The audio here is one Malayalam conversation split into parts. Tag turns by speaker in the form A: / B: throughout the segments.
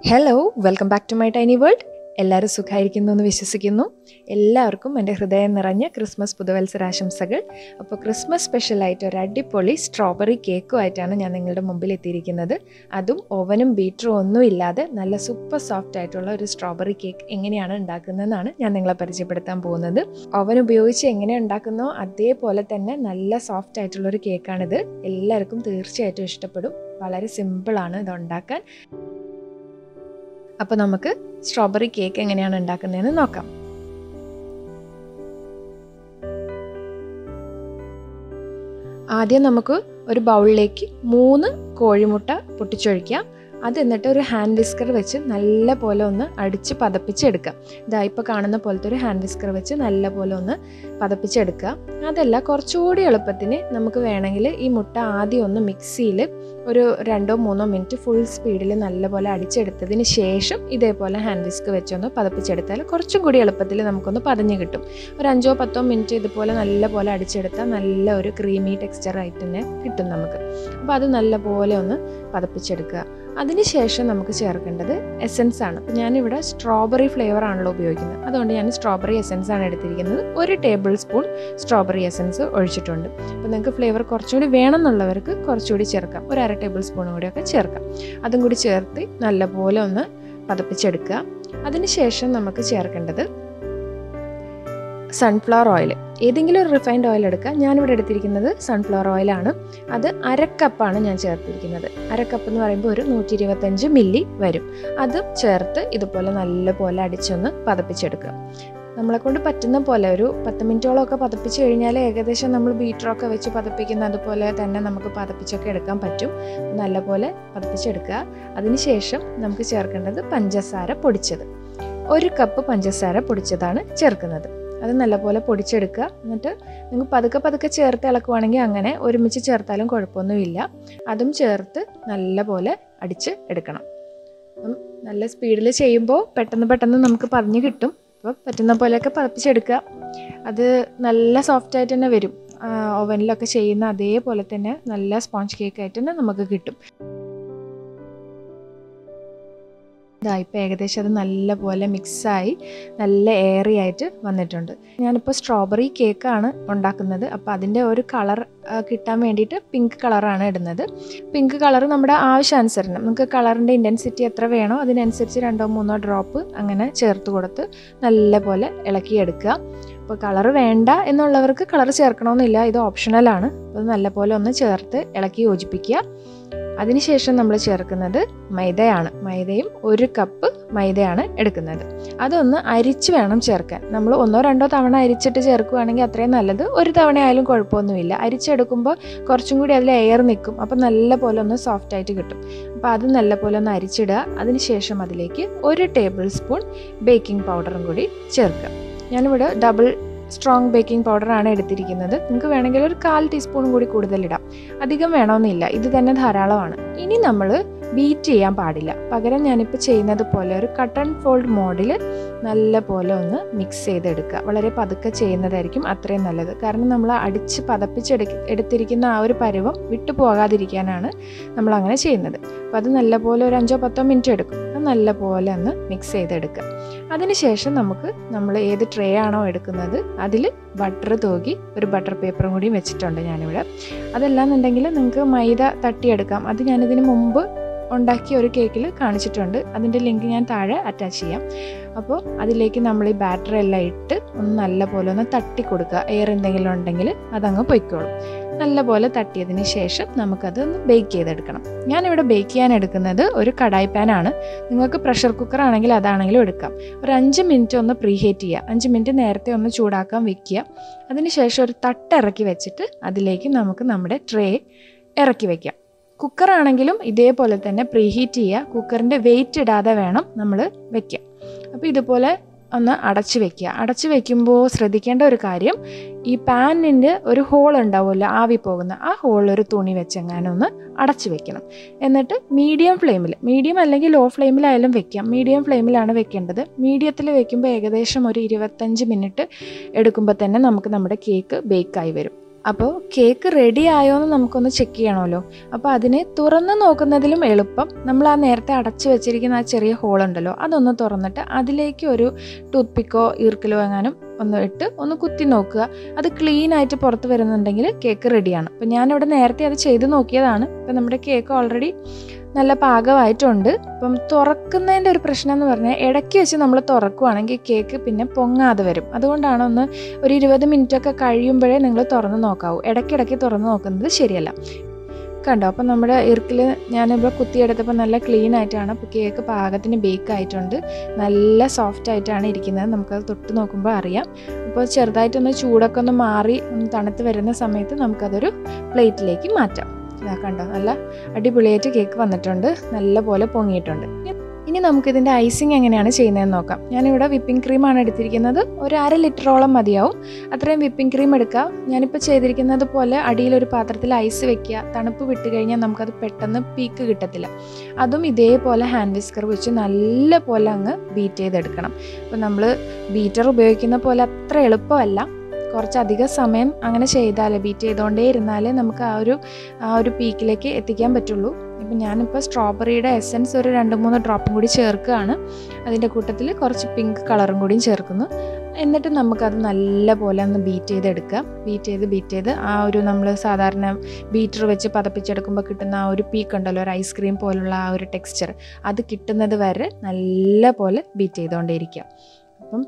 A: Hello, welcome back to my tiny world. എല്ലാവരും സുഖമായിരിക്കുന്നു എന്ന് വിശ്വസിക്കുന്നു. എല്ലാവർക്കും എൻ്റെ ഹൃദയം നിറഞ്ഞ ക്രിസ്മസ് പുതുവത്സരാശംസകൾ. അപ്പോൾ ക്രിസ്മസ് സ്പെഷ്യലായിട്ട് ഒരു അടിപൊളി സ്ട്രോബെറി കേക്കുമായിട്ടാണ് ഞാൻ നിങ്ങളുടെ മുമ്പിൽ എത്തിയിരിക്കുന്നത്. അതും ഓവനും ബീറ്ററും ഒന്നും ഇല്ലാതെ നല്ല സൂപ്പർ സോഫ്റ്റ് ആയിട്ടുള്ള ഒരു സ്ട്രോബെറി കേക്ക് എങ്ങനെയാണ് ഉണ്ടാക്കുന്നതെന്നാണ് ഞാൻ നിങ്ങളെ പരിചയപ്പെടുത്താൻ പോകുന്നത്. ഓവൻ ഉപയോഗിച്ച് എങ്ങനെ ഉണ്ടാക്കുന്നോ അതേപോലെ തന്നെ നല്ല സോഫ്റ്റ് ആയിട്ടുള്ളൊരു കേക്കാണിത്. എല്ലാവർക്കും തീർച്ചയായിട്ടും ഇഷ്ടപ്പെടും. വളരെ സിമ്പിളാണ് ഇത് ഉണ്ടാക്കാൻ. അപ്പോൾ നമുക്ക് സ്ട്രോബെറി കേക്ക് എങ്ങനെയാണ് ഉണ്ടാക്കുന്നതെന്ന് നോക്കാം. ആദ്യം നമുക്ക് ഒരു ബൗളിലേക്ക് 3 കോഴിമുട്ട പൊട്ടിച്ചൊഴിക്കാം. അത് എന്നിട്ട് ഒരു ഹാൻഡ് വിസ്കർ വെച്ച് നല്ല പോലെ ഒന്ന് അടിച്ച് പതപ്പിച്ചെടുക്കാം. ഇതാ ഇപ്പോൾ കാണുന്ന പോലത്തെ ഒരു ഹാൻഡ് വിസ്കർ വെച്ച് നല്ല പോലെ ഒന്ന് പതപ്പിച്ചെടുക്കുക. അതല്ല, കുറച്ചുകൂടി എളുപ്പത്തിന് നമുക്ക് വേണമെങ്കിൽ ഈ മുട്ട ആദ്യം ഒന്ന് മിക്സിയിൽ ഒരു 2-3 മിനിറ്റ് ഫുൾ സ്പീഡിൽ നല്ലപോലെ അടിച്ചെടുത്തതിന് ശേഷം ഇതേപോലെ ഹാൻഡ് വിസ്ക് വെച്ചൊന്ന് പതപ്പിച്ചെടുത്താൽ കുറച്ചും കൂടി എളുപ്പത്തിൽ നമുക്കൊന്ന് പതഞ്ഞ് കിട്ടും. ഒരു 5-10 മിനിറ്റ് ഇതുപോലെ നല്ലപോലെ അടിച്ചെടുത്താൽ നല്ല ഒരു ക്രീമി ടെക്സ്ചറായിട്ട് തന്നെ കിട്ടും നമുക്ക്. അപ്പോൾ അത് നല്ലപോലെ ഒന്ന് പതപ്പിച്ചെടുക്കുക. അതിനുശേഷം നമുക്ക് ചേർക്കേണ്ടത് എസൻസ് ആണ്. അപ്പോൾ ഞാനിവിടെ സ്ട്രോബെറി ഫ്ലേവർ ആണല്ലോ ഉപയോഗിക്കുന്നത്, അതുകൊണ്ട് ഞാൻ സ്ട്രോബെറി എസൻസ് ആണ് എടുത്തിരിക്കുന്നത്. 1 ടേബിൾ സ്പൂൺ സ്ട്രോബെറി എസൻസ് ഒഴിച്ചിട്ടുണ്ട്. അപ്പോൾ നിങ്ങൾക്ക് ഫ്ലേവർ കുറച്ചുകൂടി വേണമെന്നുള്ളവർക്ക് കുറച്ചുകൂടി ചേർക്കാം, ഒരു 1/2 ടേബിൾ സ്പൂണും കൂടിയൊക്കെ ചേർക്കാം. അതും കൂടി ചേർത്ത് നല്ലപോലെ ഒന്ന് പതപ്പിച്ചെടുക്കുക. അതിനുശേഷം നമുക്ക് ചേർക്കേണ്ടത് സൺഫ്ലവർ ഓയിൽ. ഏതെങ്കിലും ഒരു റിഫൈൻഡ് ഓയിൽ എടുക്കുക. ഞാനിവിടെ എടുത്തിരിക്കുന്നത് സൺഫ്ലവർ ഓയിലാണ്. അത് 1/2 കപ്പാണ് ഞാൻ ചേർത്തിരിക്കുന്നത്. 1/2 കപ്പ് എന്ന് പറയുമ്പോൾ ഒരു 125 മില്ലി വരും. അതും ചേർത്ത് ഇതുപോലെ നല്ലപോലെ അടിച്ചൊന്ന് പതപ്പിച്ചെടുക്കുക. നമ്മളെക്കൊണ്ട് പറ്റുന്ന പോലെ ഒരു 10 മിനിറ്റോളമൊക്കെ പതപ്പിച്ച് കഴിഞ്ഞാൽ ഏകദേശം നമ്മൾ ബീറ്ററൊക്കെ വെച്ച് പതപ്പിക്കുന്ന അതുപോലെ തന്നെ നമുക്ക് പതപ്പിച്ചൊക്കെ എടുക്കാൻ പറ്റും. നല്ലപോലെ പതപ്പിച്ചെടുക്കുക. അതിനുശേഷം നമുക്ക് ചേർക്കേണ്ടത് പഞ്ചസാര പൊടിച്ചത്. 1 കപ്പ് പഞ്ചസാര പൊടിച്ചതാണ് ചേർക്കുന്നത്. അത് നല്ലപോലെ പൊടിച്ചെടുക്കുക. എന്നിട്ട് നിങ്ങൾ പതുക്കെ ചേർത്ത് ഇളക്കുവാണെങ്കിൽ അങ്ങനെ ഒരുമിച്ച് ചേർത്താലും കുഴപ്പമൊന്നുമില്ല. അതും ചേർത്ത് നല്ലപോലെ അടിച്ച് എടുക്കണം. നല്ല സ്പീഡിൽ ചെയ്യുമ്പോൾ പെട്ടെന്ന് നമുക്ക് പതഞ്ഞ് കിട്ടും. അപ്പോൾ പറ്റുന്ന പോലെയൊക്കെ പതപ്പിച്ചെടുക്കുക. അത് നല്ല സോഫ്റ്റായിട്ട് തന്നെ വരും. ഓവനിലൊക്കെ ചെയ്യുന്ന അതേപോലെ തന്നെ നല്ല സ്പോഞ്ച് കേക്കായിട്ട് തന്നെ നമുക്ക് കിട്ടും. ഇപ്പോൾ ഏകദേശം അത് നല്ലപോലെ മിക്സായി നല്ല എയറി ആയിട്ട് വന്നിട്ടുണ്ട്. ഞാനിപ്പോൾ സ്ട്രോബെറി കേക്കാണ് ഉണ്ടാക്കുന്നത്. അപ്പോൾ അതിൻ്റെ ഒരു കളർ കിട്ടാൻ വേണ്ടിയിട്ട് പിങ്ക് കളറാണ് ഇടുന്നത്. പിങ്ക് കളർ നമ്മുടെ ആവശ്യാനുസരണം നിങ്ങൾക്ക് കളറിൻ്റെ ഇൻറ്റൻസിറ്റി എത്ര വേണോ അതിനനുസരിച്ച് 2-3 ഡ്രോപ്പ് അങ്ങനെ ചേർത്ത് കൊടുത്ത് നല്ലപോലെ ഇളക്കിയെടുക്കുക. അപ്പോൾ കളർ വേണ്ട എന്നുള്ളവർക്ക് കളർ ചേർക്കണമെന്നില്ല, ഇത് ഓപ്ഷണലാണ്. അപ്പോൾ നല്ലപോലെ ഒന്ന് ചേർത്ത് ഇളക്കി യോജിപ്പിക്കുക. അതിനുശേഷം നമ്മൾ ചേർക്കുന്നത് മൈദയാണ്. മൈദയും 1 കപ്പ് മൈദയാണ് എടുക്കുന്നത്. അതൊന്ന് അരിച്ച് വേണം ചേർക്കാൻ. നമ്മൾ 1-2 തവണ അരിച്ചിട്ട് ചേർക്കുകയാണെങ്കിൽ അത്രയും നല്ലത്. 1 തവണ ആയാലും കുഴപ്പമൊന്നുമില്ല. അരിച്ചെടുക്കുമ്പോൾ കുറച്ചും കൂടി അതിൽ എയർ നിൽക്കും. അപ്പോൾ നല്ല പോലെ ഒന്ന് സോഫ്റ്റായിട്ട് കിട്ടും. അപ്പോൾ അത് നല്ല പോലെ ഒന്ന് അരിച്ചിടുക. അതിനുശേഷം അതിലേക്ക് 1 ടേബിൾ സ്പൂൺ ബേക്കിംഗ് പൗഡറും കൂടി ചേർക്കുക. ഞാനിവിടെ ഡബിൾ സ്ട്രോങ് ബേക്കിംഗ് പൗഡറാണ് എടുത്തിരിക്കുന്നത്. നിങ്ങൾക്ക് വേണമെങ്കിൽ ഒരു 1/4 ടീസ്പൂൺ കൂടി കൂടുതലിടാം. അധികം വേണമെന്നില്ല, ഇത് തന്നെ ധാരാളമാണ്. ഇനി നമ്മൾ ബീറ്റ് ചെയ്യാൻ പാടില്ല. പകരം ഞാനിപ്പോൾ ചെയ്യുന്നത് പോലെ ഒരു കട്ട് ആൻഡ് ഫോൾഡ് മോഡിൽ നല്ല പോലെ ഒന്ന് മിക്സ് ചെയ്തെടുക്കുക. വളരെ പതുക്കെ ചെയ്യുന്നതായിരിക്കും അത്രയും നല്ലത്. കാരണം നമ്മൾ അടിച്ച് എടുത്തിരിക്കുന്ന ആ ഒരു പരുവം വിട്ടു പോകാതിരിക്കാനാണ് നമ്മൾ അങ്ങനെ ചെയ്യുന്നത്. അപ്പോൾ അത് നല്ലപോലെ ഒരു 5-10 മിനിറ്റ് എടുക്കും. അത് നല്ലപോലെ ഒന്ന് മിക്സ് ചെയ്തെടുക്കുക. അതിനുശേഷം നമ്മൾ ഏത് ട്രേ ആണോ എടുക്കുന്നത് അതിൽ ബട്ടർ തൂകി ഒരു ബട്ടർ പേപ്പറും കൂടി വെച്ചിട്ടുണ്ട് ഞാനിവിടെ. അതല്ലാന്നുണ്ടെങ്കിൽ നിങ്ങൾക്ക് മൈദ തട്ടിയെടുക്കാം. അത് ഞാനിതിന് മുമ്പ് ഉണ്ടാക്കിയ ഒരു കേക്കിൽ കാണിച്ചിട്ടുണ്ട്. അതിൻ്റെ ലിങ്ക് ഞാൻ താഴെ അറ്റാച്ച് ചെയ്യാം. അപ്പോൾ അതിലേക്ക് നമ്മൾ ഈ ബാറ്റർ എല്ലാം ഇട്ട് ഒന്ന് നല്ലപോലെ ഒന്ന് തട്ടി കൊടുക്കുക. എയർ എന്തെങ്കിലും ഉണ്ടെങ്കിൽ അതങ്ങ് പൊയ്ക്കോളും. നല്ലപോലെ തട്ടിയതിന് ശേഷം നമുക്കതൊന്ന് ബേക്ക് ചെയ്തെടുക്കണം. ഞാനിവിടെ ബേക്ക് ചെയ്യാൻ എടുക്കുന്നത് ഒരു കടായി പാനാണ്. നിങ്ങൾക്ക് പ്രഷർ കുക്കർ ആണെങ്കിൽ അതാണെങ്കിലും എടുക്കാം. ഒരു 5 മിനിറ്റ് ഒന്ന് പ്രീഹീറ്റ് ചെയ്യുക. 5 മിനിറ്റ് നേരത്തെ ഒന്ന് ചൂടാക്കാൻ വെക്കുക. അതിനുശേഷം ഒരു തട്ട് ഇറക്കി വെച്ചിട്ട് അതിലേക്ക് നമുക്ക് നമ്മുടെ ട്രേ ഇറക്കി വയ്ക്കാം. കുക്കറാണെങ്കിലും ഇതേപോലെ തന്നെ പ്രീഹീറ്റ് ചെയ്യുക. കുക്കറിൻ്റെ വെയിറ്റ് ഇടാതെ വേണം നമ്മൾ വയ്ക്കുക. അപ്പോൾ ഇതുപോലെ ഒന്ന് അടച്ച് വെക്കുക. അടച്ച് വെക്കുമ്പോൾ ശ്രദ്ധിക്കേണ്ട ഒരു കാര്യം, ഈ പാനിൻ്റെ ഒരു ഹോൾ ഉണ്ടാവുമല്ലോ ആവി പോകുന്ന, ആ ഹോളിലൊരു തുണി വെച്ചെങ്ങാനും ഒന്ന് അടച്ച് വെക്കണം. എന്നിട്ട് മീഡിയം അല്ലെങ്കിൽ ലോ ഫ്ലെയിമിലായാലും വെക്കാം. മീഡിയം ഫ്ലെയിമിലാണ് വെക്കേണ്ടത്. മീഡിയത്തിൽ വെക്കുമ്പോൾ ഏകദേശം ഒരു 25 മിനിറ്റ് എടുക്കുമ്പോൾ തന്നെ നമുക്ക് നമ്മുടെ കേക്ക് ബേക്കായി വരും. അപ്പോൾ കേക്ക് റെഡി ആയോ എന്ന് നമുക്കൊന്ന് ചെക്ക് ചെയ്യണമല്ലോ. അപ്പോൾ അതിനെ തുറന്ന് നോക്കുന്നതിലും എളുപ്പം നമ്മൾ ആ നേരത്തെ അടച്ചു വെച്ചിരിക്കുന്ന ആ ചെറിയ ഹോളുണ്ടല്ലോ അതൊന്ന് തുറന്നിട്ട് അതിലേക്ക് ഒരു ടൂത്ത് പിക്കോ ഈർക്കലോ എങ്ങാനും ഒന്ന് ഇട്ട് ഒന്ന് കുത്തി നോക്കുക. അത് ക്ലീൻ ആയിട്ട് പുറത്ത് വരുന്നുണ്ടെങ്കിൽ കേക്ക് റെഡിയാണ്. അപ്പോൾ ഞാനിവിടെ നേരത്തെ അത് ചെയ്ത് നോക്കിയതാണ്. ഇപ്പം നമ്മുടെ കേക്ക് ഓൾറെഡി നല്ല പാകമായിട്ടുണ്ട്. അപ്പം തുറക്കുന്നതിൻ്റെ ഒരു പ്രശ്നം എന്ന് പറഞ്ഞാൽ ഇടയ്ക്ക് വെച്ച് നമ്മൾ തുറക്കുകയാണെങ്കിൽ കേക്ക് പിന്നെ പൊങ്ങാതെ വരും. അതുകൊണ്ടാണ് ഒരു 20 മിനിറ്റൊക്കെ കഴിയുമ്പോഴേ നിങ്ങൾ തുറന്ന് നോക്കാവൂ. ഇടയ്ക്കിടയ്ക്ക് തുറന്ന് നോക്കുന്നത് ശരിയല്ല. കണ്ടോ, അപ്പം നമ്മുടെ ഇർക്കിൽ ഞാനിവിടെ കുത്തിയെടുത്തപ്പോൾ നല്ല ക്ലീൻ ആയിട്ടാണ്. അപ്പോൾ കേക്ക് പാകത്തിന് ബേക്ക് ആയിട്ടുണ്ട്. നല്ല സോഫ്റ്റ് ആയിട്ടാണ് ഇരിക്കുന്നത്. നമുക്കത് തൊട്ട് നോക്കുമ്പോൾ അറിയാം. അപ്പോൾ ചെറുതായിട്ടൊന്ന് ചൂടൊക്കെ ഒന്ന് മാറി ഒന്ന് തണുത്ത് വരുന്ന സമയത്ത് നമുക്കതൊരു പ്ലേറ്റിലേക്ക് മാറ്റാം. ഇതാ കണ്ടോ, നല്ല അടിപൊളിയായിട്ട് കേക്ക് വന്നിട്ടുണ്ട്, നല്ല പോലെ പൊങ്ങിയിട്ടുണ്ട്. ഇനി നമുക്കിതിൻ്റെ ഐസിങ് എങ്ങനെയാണ് ചെയ്യുന്നതെന്ന് നോക്കാം. ഞാനിവിടെ വിപ്പിംഗ് ക്രീമാണ് എടുത്തിരിക്കുന്നത്. ഒരു 1/2 ലിറ്ററോളം മതിയാവും. അത്രയും വിപ്പിംഗ് ക്രീം എടുക്കുക. ഞാനിപ്പോൾ ചെയ്തിരിക്കുന്നത് പോലെ അടിയിലൊരു പാത്രത്തിൽ ഐസ് വെക്കുക. തണുപ്പ് വിട്ട് കഴിഞ്ഞാൽ നമുക്കത് പെട്ടെന്ന് പീക്ക് കിട്ടത്തില്ല. അതും ഇതേപോലെ ഹാൻഡ് വിസ്കർ വെച്ച് നല്ല പോലെ അങ്ങ് ബീറ്റ് ചെയ്തെടുക്കണം. അപ്പോൾ നമ്മൾ ബീറ്റർ ഉപയോഗിക്കുന്ന പോലെ അത്ര എളുപ്പമല്ല. കുറച്ചധികം സമയം അങ്ങനെ ചെയ്താലേ, ബീറ്റ് ചെയ്തുകൊണ്ടേ ഇരുന്നാലേ നമുക്ക് ആ ഒരു പീക്കിലേക്ക് എത്തിക്കാൻ പറ്റുള്ളൂ. ഇപ്പം ഞാനിപ്പോൾ സ്ട്രോബെറിയുടെ എസൻസ് ഒരു 2-3 ഡ്രോപ്പും കൂടി ചേർക്കുകയാണ്. അതിൻ്റെ കൂട്ടത്തിൽ കുറച്ച് പിങ്ക് കളറും കൂടിയും ചേർക്കുന്നു. എന്നിട്ട് നമുക്കത് നല്ല പോലെ ഒന്ന് ബീറ്റ് ചെയ്തെടുക്കാം. ബീറ്റ് ചെയ്ത് ആ ഒരു നമ്മൾ സാധാരണ ബീറ്റർ വെച്ച് പതപ്പിച്ചെടുക്കുമ്പോൾ കിട്ടുന്ന ആ ഒരു പീക്ക് ഉണ്ടല്ലോ, ഒരു ഐസ്ക്രീം പോലുള്ള ആ ഒരു ടെക്സ്ചർ, അത് കിട്ടുന്നത് വരെ നല്ല പോലെ ബീറ്റ് ചെയ്തുകൊണ്ടേയിരിക്കുക. അപ്പം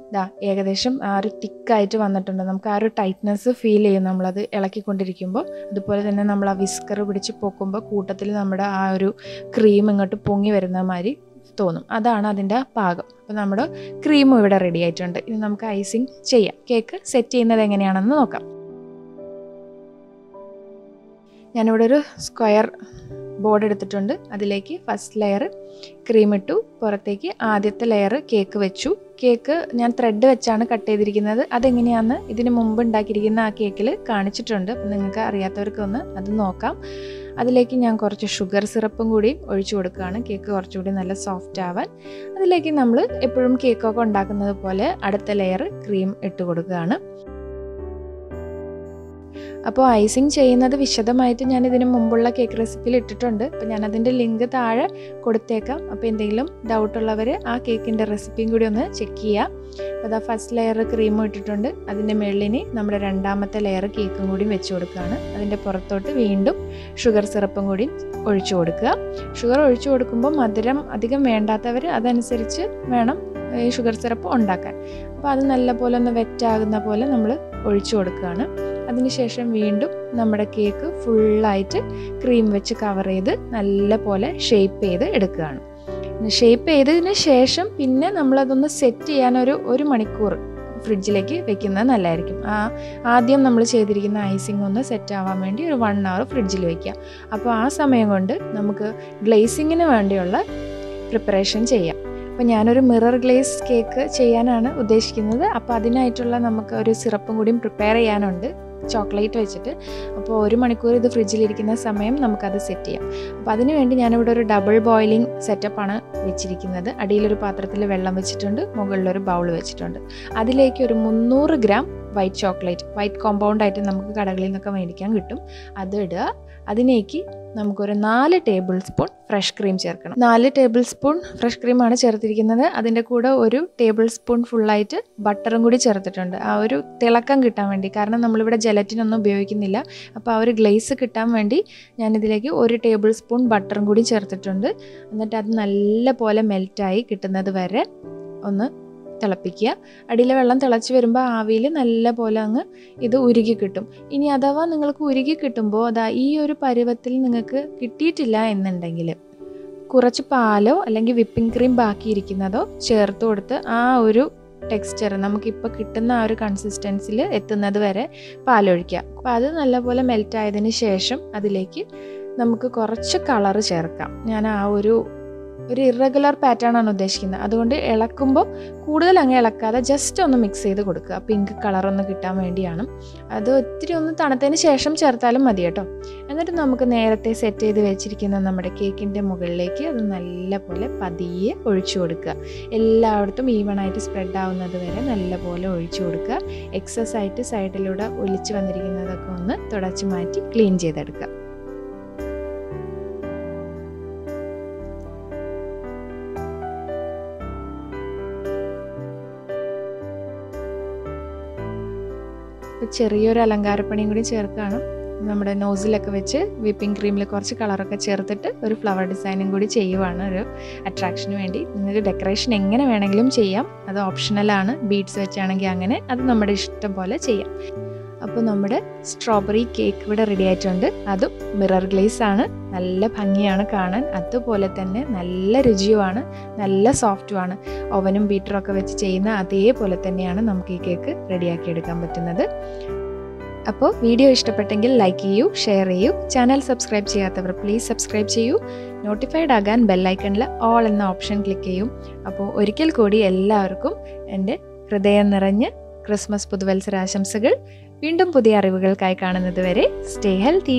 A: ഏകദേശം ആ ഒരു തിക്കായിട്ട് വന്നിട്ടുണ്ട്. നമുക്ക് ആ ഒരു ടൈറ്റ്നെസ് ഫീൽ ചെയ്യും നമ്മളത് ഇളക്കിക്കൊണ്ടിരിക്കുമ്പോൾ. അതുപോലെ തന്നെ നമ്മൾ ആ വിസ്കർ പിടിച്ച് പൊക്കുമ്പോൾ കൂട്ടത്തിൽ നമ്മുടെ ആ ഒരു ക്രീം ഇങ്ങോട്ട് പൊങ്ങി വരുന്ന മാതിരി തോന്നും. അതാണ് അതിൻ്റെ പാകം. അപ്പോൾ നമ്മുടെ ക്രീമും ഇവിടെ റെഡി ആയിട്ടുണ്ട്. ഇനി നമുക്ക് ഐസിങ് ചെയ്യാം. കേക്ക് സെറ്റ് ചെയ്യുന്നത് എങ്ങനെയാണെന്ന് നോക്കാം. ഞാനിവിടെ ഒരു സ്ക്വയർ ബോർഡ് എടുത്തിട്ടുണ്ട്. അതിലേക്ക് ഫസ്റ്റ് ലെയർ ക്രീം ഇട്ടു. പുറത്തേക്ക് ആദ്യത്തെ ലെയർ കേക്ക് വെച്ചു. കേക്ക് ഞാൻ ത്രെഡ് വെച്ചാണ് കട്ട് ചെയ്തിരിക്കുന്നത്. അതെങ്ങനെയാണെന്ന് ഇതിന് മുമ്പ് ഉണ്ടാക്കിയിരിക്കുന്ന ആ കേക്കിൽ കാണിച്ചിട്ടുണ്ട്. അപ്പം നിങ്ങൾക്ക് അറിയാത്തവർക്കൊന്ന് അത് നോക്കാം. അതിലേക്ക് ഞാൻ കുറച്ച് ഷുഗർ സിറപ്പും കൂടി ഒഴിച്ചു കൊടുക്കുകയാണ്, കേക്ക് കുറച്ചുകൂടി നല്ല സോഫ്റ്റ് ആവാൻ. അതിലേക്ക് നമ്മൾ എപ്പോഴും കേക്കൊക്കെ ഉണ്ടാക്കുന്നത് പോലെ അടുത്ത ലെയർ ക്രീം ഇട്ട് കൊടുക്കുകയാണ്. അപ്പോൾ ഐസിങ് ചെയ്യുന്നത് വിശദമായിട്ട് ഞാൻ ഇതിന് മുമ്പുള്ള കേക്ക് റെസിപ്പിയിൽ ഇട്ടിട്ടുണ്ട്. അപ്പോൾ ഞാനതിൻ്റെ ലിങ്ക് താഴെ കൊടുത്തേക്കാം. അപ്പോൾ എന്തെങ്കിലും ഡൗട്ടുള്ളവർ ആ കേക്കിൻ്റെ റെസിപ്പിയും കൂടി ഒന്ന് ചെക്ക് ചെയ്യുക. അപ്പോൾ അതാ ഫസ്റ്റ് ലെയർ ക്രീമും ഇട്ടിട്ടുണ്ട്. അതിൻ്റെ മുകളിൽ നമ്മുടെ രണ്ടാമത്തെ ലെയർ കേക്കും കൂടി വെച്ച് കൊടുക്കുകയാണ്. അതിൻ്റെ പുറത്തോട്ട് വീണ്ടും ഷുഗർ സിറപ്പും കൂടി ഒഴിച്ചു കൊടുക്കുക. ഷുഗർ ഒഴിച്ചു കൊടുക്കുമ്പോൾ മധുരം അധികം വേണ്ടാത്തവർ അതനുസരിച്ച് വേണം ഈ ഷുഗർ സിറപ്പ് ഉണ്ടാക്കാൻ. അപ്പോൾ അത് നല്ലപോലെ ഒന്ന് വെറ്റാകുന്ന പോലെ നമ്മൾ ഒഴിച്ചു കൊടുക്കുകയാണ്. അതിനുശേഷം വീണ്ടും നമ്മുടെ കേക്ക് ഫുള്ളായിട്ട് ക്രീം വെച്ച് കവർ ചെയ്ത് നല്ല പോലെ ഷേപ്പ് ചെയ്ത് എടുക്കുകയാണ്. ഷേപ്പ് ചെയ്തതിന് ശേഷം പിന്നെ നമ്മളതൊന്ന് സെറ്റ് ചെയ്യാൻ ഒരു മണിക്കൂർ ഫ്രിഡ്ജിലേക്ക് വെക്കുന്നത് നല്ലതായിരിക്കും. ആദ്യം നമ്മൾ ചെയ്തിരിക്കുന്ന ഐസിങ് ഒന്ന് സെറ്റ് ആവാൻ വേണ്ടി ഒരു 1 hour ഫ്രിഡ്ജിൽ വയ്ക്കുക. അപ്പോൾ ആ സമയം കൊണ്ട് നമുക്ക് ഗ്ലേസിങ്ങിന് വേണ്ടിയുള്ള പ്രിപ്പറേഷൻ ചെയ്യാം. അപ്പോൾ ഞാനൊരു മിറർ ഗ്ലേസ് കേക്ക് ചെയ്യാനാണ് ഉദ്ദേശിക്കുന്നത്. അപ്പോൾ അതിനായിട്ടുള്ള നമുക്ക് ഒരു സിറപ്പും കൂടിയും പ്രിപ്പയർ ചെയ്യാനുണ്ട് ചോക്ലേറ്റ് വെച്ചിട്ട്. അപ്പോൾ 1 മണിക്കൂർ ഇത് ഫ്രിഡ്ജിലിരിക്കുന്ന സമയം നമുക്കത് സെറ്റ് ചെയ്യാം. അപ്പോൾ അതിന് വേണ്ടി ഞാനിവിടെ ഒരു ഡബിൾ ബോയിലിംഗ് സെറ്റപ്പാണ് വെച്ചിരിക്കുന്നത്. അടിയിലൊരു പാത്രത്തിൽ വെള്ളം വെച്ചിട്ടുണ്ട്, മുകളിലൊരു ബൗൾ വെച്ചിട്ടുണ്ട്. അതിലേക്ക് ഒരു 300 gram white chocolate, white compound ആയിട്ട് നമുക്ക് കടകളിൽ നിന്നൊക്കെ മേടിക്കാൻ കിട്ടും, അത് ഇടുക. അതിലേക്ക് നമുക്കൊരു 4 ടേബിൾ സ്പൂൺ ഫ്രഷ് ക്രീം ചേർക്കണം. 4 ടേബിൾ സ്പൂൺ ഫ്രഷ് ക്രീമാണ് ചേർത്തിരിക്കുന്നത്. അതിൻ്റെ കൂടെ 1 ടേബിൾ സ്പൂൺ ഫുള്ളായിട്ട് ബട്ടറും കൂടി ചേർത്തിട്ടുണ്ട്, ആ ഒരു തിളക്കം കിട്ടാൻ വേണ്ടി. കാരണം നമ്മളിവിടെ ജെലറ്റിനൊന്നും ഉപയോഗിക്കുന്നില്ല. അപ്പോൾ ആ ഒരു ഗ്ലേസ് കിട്ടാൻ വേണ്ടി ഞാനിതിലേക്ക് 1 ടേബിൾ സ്പൂൺ ബട്ടറും കൂടി ചേർത്തിട്ടുണ്ട്. എന്നിട്ട് അത് നല്ല പോലെ മെൽറ്റായി കിട്ടുന്നത് വരെ ഒന്ന് തിളപ്പിക്കുക. അടിയിലെ വെള്ളം തിളച്ച് വരുമ്പോൾ ആവിയിൽ നല്ല പോലെ അങ്ങ് ഇത് ഉരുകി കിട്ടും. ഇനി അഥവാ നിങ്ങൾക്ക് ഉരുകി കിട്ടുമ്പോൾ ഈ ഒരു പരുവത്തിൽ നിങ്ങൾക്ക് കിട്ടിയിട്ടില്ല എന്നുണ്ടെങ്കിൽ കുറച്ച് പാലോ അല്ലെങ്കിൽ വിപ്പിംഗ് ക്രീം ബാക്കിയിരിക്കുന്നതോ ചേർത്ത് കൊടുത്ത് ആ ഒരു ടെക്സ്ചർ നമുക്കിപ്പോൾ കിട്ടുന്ന ആ ഒരു കൺസിസ്റ്റൻസിൽ എത്തുന്നത് വരെ പാലൊഴിക്കുക. അപ്പോൾ അത് നല്ലപോലെ മെൽറ്റായതിന് ശേഷം അതിലേക്ക് നമുക്ക് കുറച്ച് കളറ് ചേർക്കാം. ഞാൻ ആ ഒരു ഒരു ഇറഗുലർ പാറ്റേൺ ആണ് ഉദ്ദേശിക്കുന്നത്. അതുകൊണ്ട് ഇളക്കുമ്പോൾ കൂടുതൽ അങ്ങ് ഇളക്കാതെ ജസ്റ്റ് ഒന്ന് മിക്സ് ചെയ്ത് കൊടുക്കുക, പിങ്ക് കളറൊന്ന് കിട്ടാൻ വേണ്ടിയാണ്. അത് ഒത്തിരി ഒന്ന് തണുത്തതിന് ശേഷം ചേർത്താലും മതി കേട്ടോ. എന്നിട്ട് നമുക്ക് നേരത്തെ സെറ്റ് ചെയ്ത് വെച്ചിരിക്കുന്ന നമ്മുടെ കേക്കിൻ്റെ മുകളിലേക്ക് അത് നല്ലപോലെ പതിയെ ഒഴിച്ചു കൊടുക്കുക. എല്ലായിടത്തും ഈവണായിട്ട് സ്പ്രെഡ് ആവുന്നത് വരെ നല്ലപോലെ ഒഴിച്ചു കൊടുക്കുക. എക്സസ് ആയിട്ട് സൈഡിലൂടെ ഒലിച്ച് വന്നിരിക്കുന്നതൊക്കെ ഒന്ന് തുടച്ച് മാറ്റി ക്ലീൻ ചെയ്തെടുക്കുക. ചെറിയൊരു അലങ്കാരപ്പണിയും കൂടി ചേർക്കുകയാണ്. നമ്മുടെ നോസിലൊക്കെ വെച്ച് വിപ്പിംഗ് ക്രീമിൽ കുറച്ച് കളറൊക്കെ ചേർത്തിട്ട് ഒരു ഫ്ലവർ ഡിസൈനും കൂടി ചെയ്യുവാണ് ഒരു അട്രാക്ഷന് വേണ്ടി. നിങ്ങൾക്ക് ഡെക്കറേഷൻ എങ്ങനെ വേണമെങ്കിലും ചെയ്യാം, അത് ഓപ്ഷണലാണ്. ബീഡ്സ് വെച്ചാണെങ്കിൽ അങ്ങനെ, അത് നമ്മുടെ ഇഷ്ടം പോലെ ചെയ്യാം. അപ്പോൾ നമ്മുടെ സ്ട്രോബെറി കേക്ക് ഇവിടെ റെഡി ആയിട്ടുണ്ട്. അതും മിറർ ഗ്ലേസ് ആണ്, നല്ല ഭംഗിയാണ് കാണാൻ, അതുപോലെ തന്നെ നല്ല രുചിയുമാണ്, നല്ല സോഫ്റ്റുമാണ്. ഓവനും ബീറ്ററൊക്കെ വെച്ച് ചെയ്യുന്ന അതേപോലെ തന്നെയാണ് നമുക്ക് ഈ കേക്ക് റെഡിയാക്കി എടുക്കാൻ പറ്റുന്നത്. അപ്പോൾ വീഡിയോ ഇഷ്ടപ്പെട്ടെങ്കിൽ ലൈക്ക് ചെയ്യൂ, ഷെയർ ചെയ്യൂ. ചാനൽ സബ്സ്ക്രൈബ് ചെയ്യാത്തവർ പ്ലീസ് സബ്സ്ക്രൈബ് ചെയ്യൂ. നോട്ടിഫൈഡ് ആകാൻ ബെല്ലൈക്കണിൽ ഓൾ എന്ന ഓപ്ഷൻ ക്ലിക്ക് ചെയ്യും. അപ്പോൾ ഒരിക്കൽ കൂടി എല്ലാവർക്കും എൻ്റെ ഹൃദയം നിറഞ്ഞ് ക്രിസ്മസ് പുതുവത്സരാശംസകൾ. വീണ്ടും പുതിയ അറിവുകൾക്കായി കാണുന്നത് വരെ സ്റ്റേ ഹെൽത്തി.